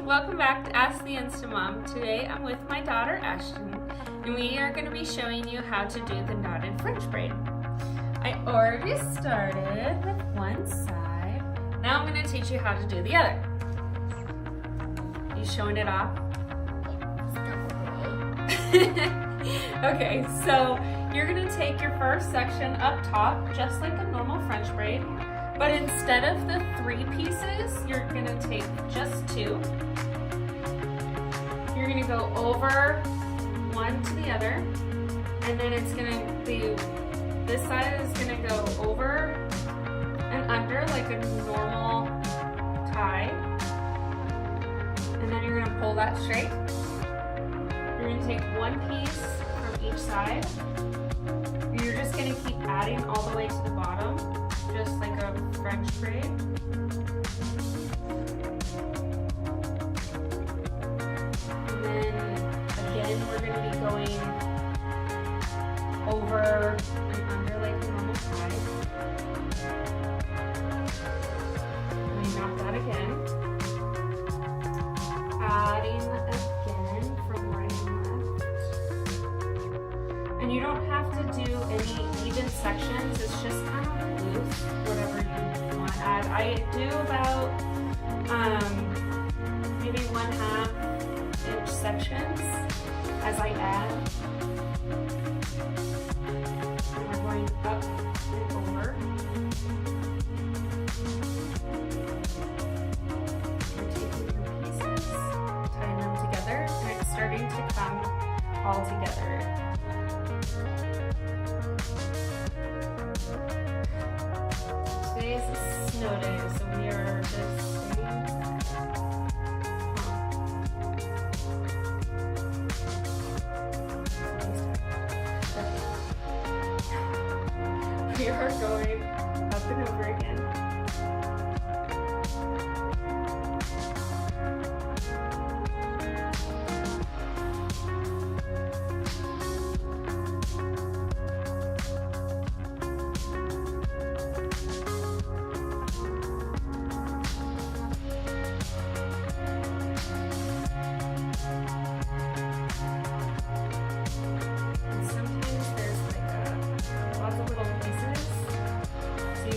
welcome back to Ask the Insta Mom. Today I'm with my daughter Ashton and we are going to be showing you how to do the knotted French braid. I already started with one side. Now I'm going to teach you how to do the other. You showing it off? Okay, so you're going to take your first section up top just like a normal French braid. But instead of the 3 pieces, you're going to take just 2. You're going to go over one to the other, and then it's going to be, this side is going to go over and under like a normal tie. And then you're going to pull that straight. You're going to take 1 piece from each side. You're just going to keep adding all the way to the bottom, just like a French braid. And then again, we're going to be going over and under like a normal tie. And we knot that again. Adding again from right and left. And you don't have to do any even sections, it's just kind of loose, whatever you want to add. I do about maybe 1/2 inch sections as I add. And we're going up and over. You're taking your pieces, tying them together, and it's starting to come all together. Today is a snow day, so we are just we are going up and over again.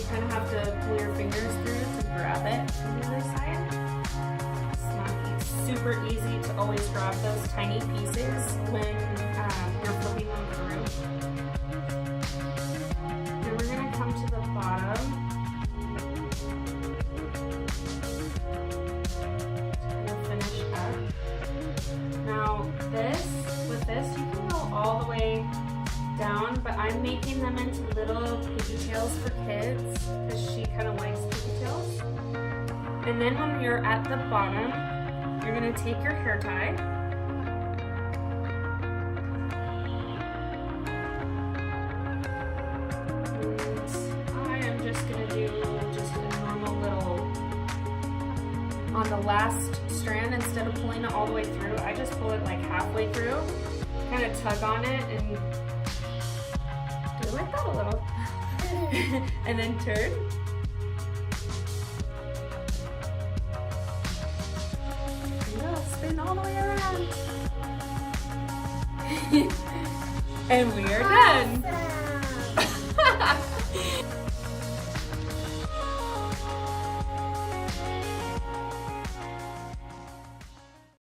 Kind of have to pull your fingers through to grab it from the other side. It's not super easy to always grab those tiny pieces when you're flipping them through. Then we're going to come to the bottom. And finish up. Now with this you can go all the way down, but I'm making them into little pigtails for kids because she kind of likes pigtails. And then when you're at the bottom, you're going to take your hair tie. And I am just going to do just a normal little, on the last strand, instead of pulling it all the way through, I just pull it like halfway through, kind of tug on it and like that a little. And then turn. Yeah, spin all the way around. And we are done.